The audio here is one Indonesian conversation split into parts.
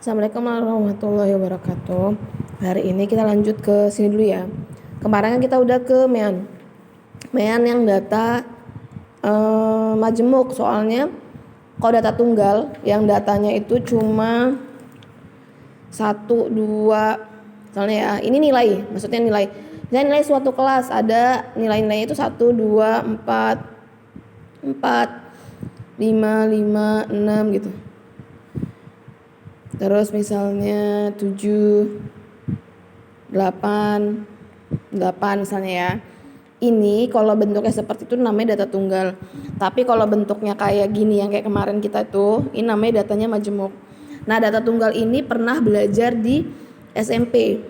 Assalamualaikum warahmatullahi wabarakatuh. Hari ini kita lanjut ke sini dulu ya. Kemarin kan kita udah ke Mean yang data majemuk. Soalnya kalau data tunggal yang datanya itu cuma 1, 2, misalnya ya, ini nilai, maksudnya nilai. Misalnya nilai suatu kelas ada nilai-nilainya itu 1, 2, 4, 5, 6 gitu. Terus misalnya 7, 8 misalnya ya. Ini kalau bentuknya seperti itu namanya data tunggal. Tapi kalau bentuknya kayak gini yang kayak kemarin kita tuh, ini namanya datanya majemuk. Nah, data tunggal ini pernah belajar di SMP.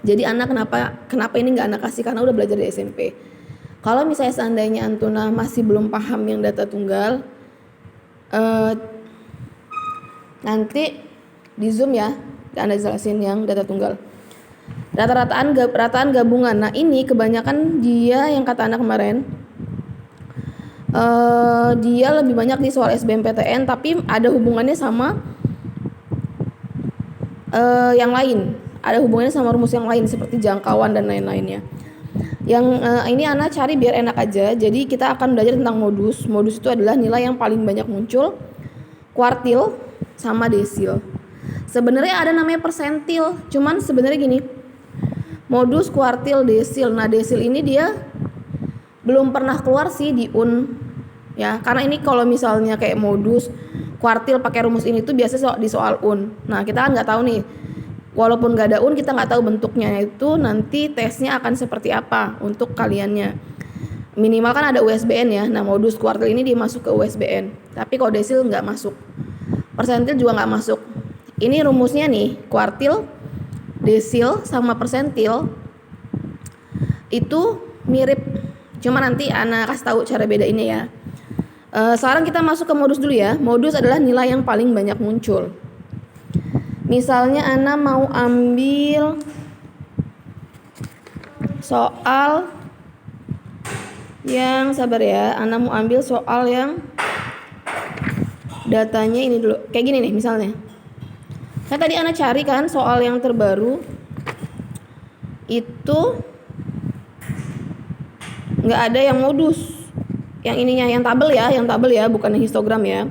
Jadi anak kenapa ini nggak anak kasih, karena udah belajar di SMP. Kalau misalnya seandainya Antuna masih belum paham yang data tunggal, nanti di Zoom ya, Anda jelasin yang data tunggal. Rataan gabungan. Nah, ini kebanyakan dia yang kata anak kemarin, dia lebih banyak di soal SBMPTN, tapi ada hubungannya sama yang lain. Ada hubungannya sama rumus yang lain seperti jangkauan dan lain-lainnya. Yang ini anak cari biar enak aja. Jadi kita akan belajar tentang modus. Modus itu adalah nilai yang paling banyak muncul, kuartil, sama desil. Sebenarnya ada namanya persentil, cuman sebenarnya gini, modus, kuartil, desil. Nah, desil ini dia belum pernah keluar sih di UN ya, karena ini kalau misalnya kayak modus, kuartil pakai rumus ini tuh biasanya di soal UN. Nah, kita kan nggak tahu nih, walaupun nggak ada UN kita nggak tahu bentuknya itu nanti tesnya akan seperti apa untuk kaliannya. Minimal kan ada USBN ya. Nah, modus, kuartil ini dia masuk ke USBN, tapi kalau desil nggak masuk. Persentil juga nggak masuk. Ini rumusnya nih, kuartil, desil sama persentil itu mirip, cuma nanti Ana kasih tahu cara bedainnya ya. Sekarang kita masuk ke modus dulu ya. Modus adalah nilai yang paling banyak muncul. Misalnya Ana mau ambil soal yang, sabar ya, Ana mau ambil soal yang datanya ini dulu, kayak gini nih misalnya. Kan tadi Ana cari kan soal yang terbaru itu nggak ada yang modus, yang ininya, yang tabel ya, bukan yang histogram ya.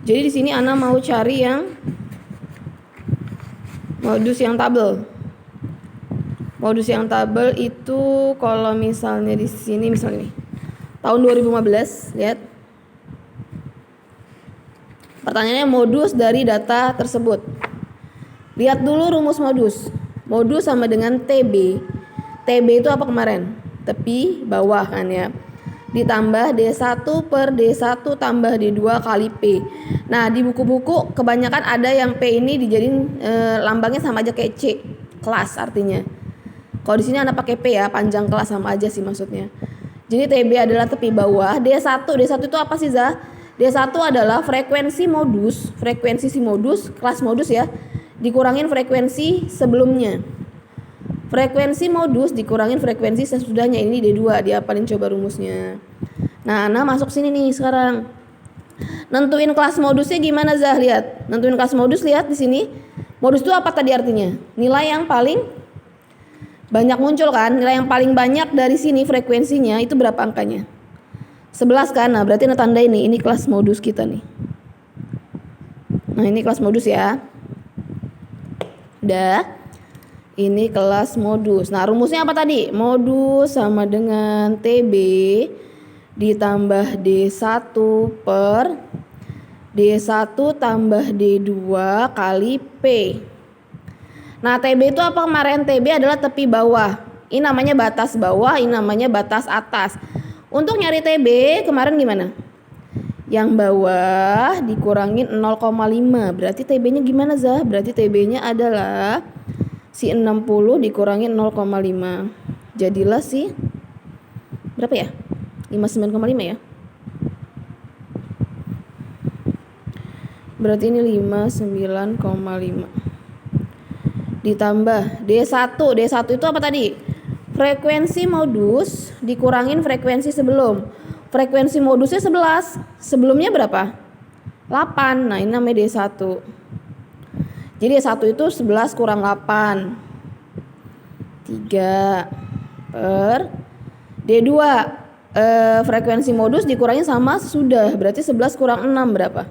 Jadi di sini Ana mau cari yang modus yang tabel. Modus yang tabel itu kalau misalnya di sini misalnya nih, tahun 2015, lihat. Pertanyaannya modus dari data tersebut. Lihat dulu rumus modus. Modus sama dengan TB. TB itu apa kemarin? Tepi bawah kan ya. Ditambah D1 per D1 tambah D2 kali P. Nah, di buku-buku kebanyakan ada yang P ini dijadiin lambangnya sama aja kayak C, kelas artinya. Kalau di sini Anda pakai P ya, panjang kelas sama aja sih maksudnya. Jadi TB adalah tepi bawah. D1 itu apa sih, Zah? D1 adalah frekuensi si modus, kelas modus ya, dikurangin frekuensi sebelumnya. Frekuensi modus dikurangin frekuensi sesudahnya, ini D2, diapalin coba rumusnya. Nah, masuk sini nih sekarang. Nentuin kelas modusnya gimana, Zah? Lihat. Nentuin kelas modus, lihat di sini. Modus itu apa tadi artinya? Nilai yang paling banyak muncul kan? Nilai yang paling banyak dari sini frekuensinya itu berapa angkanya? 11 kan, nah berarti tanda ini kelas modus kita nih. Nah, ini kelas modus ya. Udah, ini kelas modus. Nah, rumusnya apa tadi? Modus sama dengan TB ditambah D1 per D1 tambah D2 kali P. Nah, TB itu apa kemarin? TB adalah tepi bawah. Ini namanya batas bawah, ini namanya batas atas. Untuk nyari TB kemarin gimana? Yang bawah dikurangin 0,5. Berarti TB-nya gimana, Zah? Berarti TB-nya adalah si 60 dikurangin 0,5. Jadilah si berapa ya? 59,5 ya. Berarti ini 59,5. Ditambah D1. D1 itu apa tadi? Frekuensi modus dikurangin frekuensi sebelum. Frekuensi modusnya 11. Sebelumnya berapa? 8. Nah, ini namanya D1. Jadi D1 itu 11 kurang 8. 3 per D2. Frekuensi modus dikurangi sama sesudah. Berarti 11 kurang 6 berapa?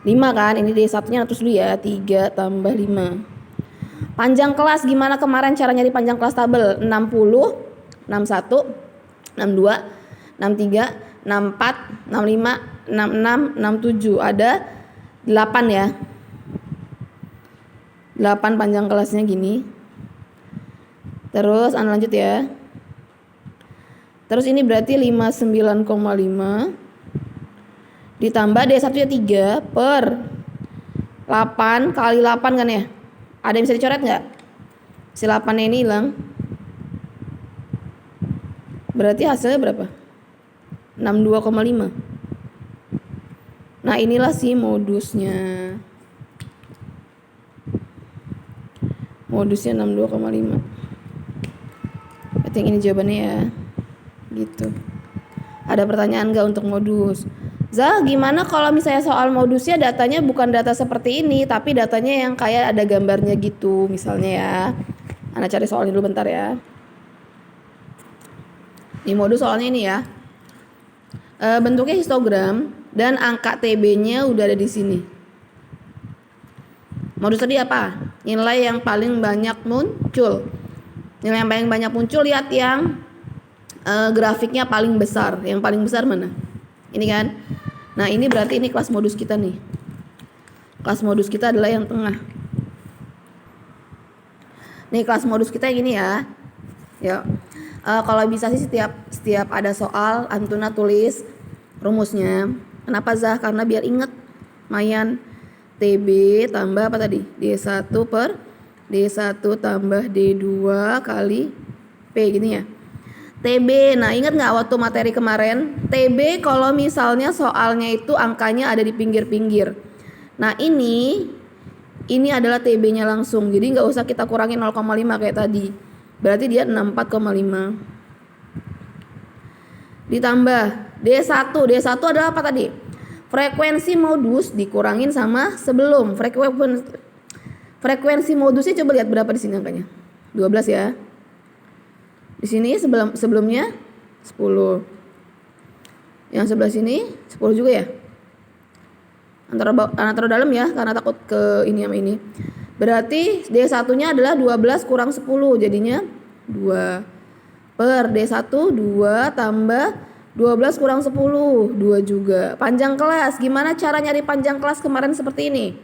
5 kan? Ini D1-nya terus dulu ya. 3 tambah 5. Panjang kelas gimana kemarin cara nyari panjang kelas tabel? 60, 61, 62, 63, 64, 65, 66, 67. Ada 8 ya. 8 panjang kelasnya gini. Terus Anda lanjut ya. Terus ini berarti 59,5 ditambah D1 nya 3 per 8 kali 8 kan ya. Ada yang bisa dicoret nggak? Si 8 nya ini hilang. Berarti hasilnya berapa? 62,5. Nah inilah si modusnya. Modusnya 62,5. Berarti yang ini jawabannya ya. Gitu. Ada pertanyaan nggak untuk modus? Zah, gimana kalau misalnya soal modusnya datanya bukan data seperti ini, tapi datanya yang kayak ada gambarnya gitu, misalnya ya. Ana cari soalnya dulu bentar ya. Ini modus soalnya ini ya. Bentuknya histogram dan angka TB-nya udah ada di sini. Modus tadi apa? Nilai yang paling banyak muncul. Nilai yang paling banyak muncul, lihat yang grafiknya paling besar. Yang paling besar mana? Ini kan. Nah ini berarti ini kelas modus kita nih. Kelas modus kita adalah yang tengah. Nih kelas modus kita yang ini ya. Ya. Kalau bisa sih setiap ada soal Antuna tulis rumusnya. Kenapa Zah? Karena biar inget. Mayan TB tambah apa tadi? D1 per D1 tambah D2 kali P gini ya. TB, nah ingat nggak waktu materi kemarin? TB kalau misalnya soalnya itu angkanya ada di pinggir-pinggir. Nah ini adalah TB-nya langsung. Jadi nggak usah kita kurangin 0,5 kayak tadi. Berarti dia 64,5. Ditambah D1. D1 adalah apa tadi? Frekuensi modus dikurangin sama sebelum. Frekuensi modusnya coba lihat berapa di sini angkanya. 12 ya. Di sini sebelumnya 10. Yang sebelah sini 10 juga ya. Antara dalam ya, karena takut ke ini sama ini. Berarti D1-nya adalah 12 kurang 10, jadinya 2 per D1 2 tambah 12 kurang 10, 2 juga. Panjang kelas, gimana cara nyari panjang kelas kemarin seperti ini?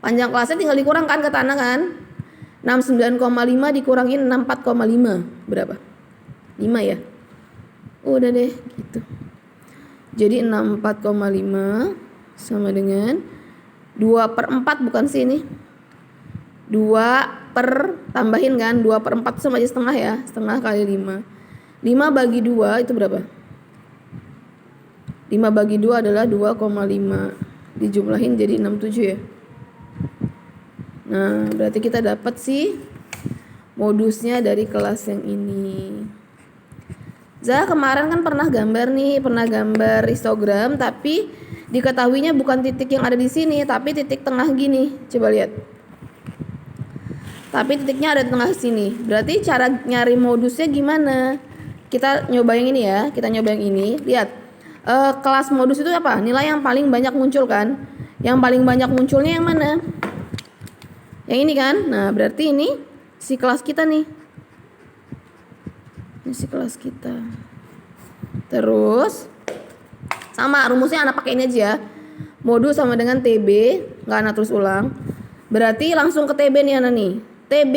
Panjang kelasnya tinggal dikurangkan ke tanah kan? 69,5 dikurangin 64,5 berapa? 5 ya? Udah deh gitu. Jadi 64,5 sama dengan 2 per 4 bukan sih ini? 2 per tambahin kan? 2 per 4 sama aja setengah ya. Setengah kali 5. 5 bagi 2 itu berapa? 5 bagi 2 adalah 2,5. Dijumlahin jadi 67 ya. Nah, berarti kita dapat sih modusnya dari kelas yang ini. Zah kemarin kan pernah gambar histogram, tapi diketahuinya bukan titik yang ada di sini, tapi titik tengah gini. Coba lihat. Tapi titiknya ada di tengah sini. Berarti cara nyari modusnya gimana? Kita nyoba yang ini ya. Kita nyoba yang ini. Lihat. Kelas modus itu apa? Nilai yang paling banyak muncul kan? Yang paling banyak munculnya yang mana? Yang ini kan? Nah, berarti ini si kelas kita nih. Ini si kelas kita. Terus sama rumusnya anak pakai ini aja. Modus sama dengan TB, enggak anak terus ulang. Berarti langsung ke TB nih anak nih. TB.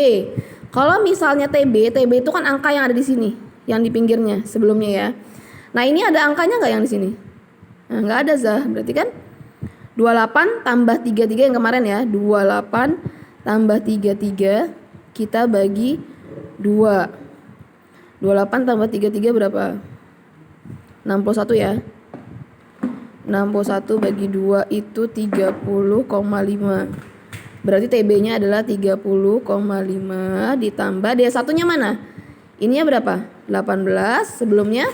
Kalau misalnya TB itu kan angka yang ada di sini, yang di pinggirnya sebelumnya ya. Nah, ini ada angkanya enggak yang di sini? Nah, enggak ada Zah. Berarti kan 28 tambah 33 yang kemarin ya. 28 tambah 33 kita bagi 2. 28 tambah 33 berapa? 61 ya. 61 bagi 2 itu 30,5. Berarti TB-nya adalah 30,5 ditambah D1-nya mana? Ininya berapa? 18 sebelumnya.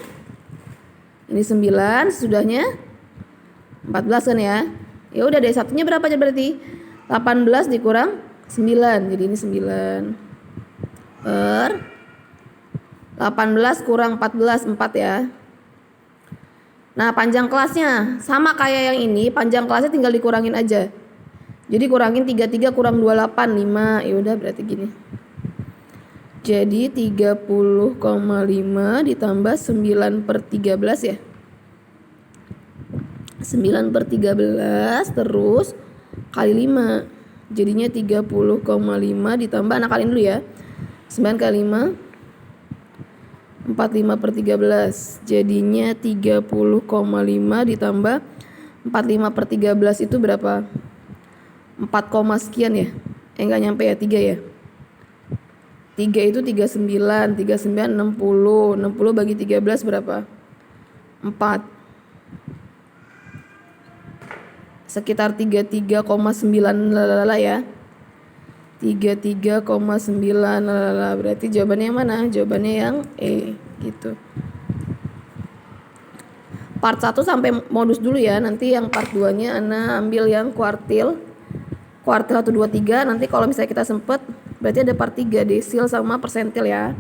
Ini 9 sesudahnya 14 kan ya. Ya udah D1-nya berapa aja berarti? 18 dikurang 9, jadi ini 9 per 18 kurang 14, 4 ya. Nah panjang kelasnya sama kayak yang ini, panjang kelasnya tinggal dikurangin aja. Jadi kurangin 33 kurang 28, 5. Yaudah berarti gini. Jadi 30,5 ditambah 9 per 13 ya. 9 per 13 terus kali 5. Jadinya 30,5 ditambah, nah kaliin dulu ya. 9 kali 5 45 per 13. Jadinya 30,5 ditambah 45 per 13 itu berapa? 4, sekian ya. Enggak nyampe ya, 3 ya. 3 itu 39, 39 60. 60 bagi 13 berapa? 4. Sekitar 33,9 lalala ya. 33,9 lalala. Berarti jawabannya yang mana? Jawabannya yang E gitu. Part 1 sampai modus dulu ya. Nanti yang part 2-nya Ana ambil yang kuartil. Kuartil 1, 2, 3. Nanti kalau misalnya kita sempet, berarti ada part 3 desil sama persentil ya.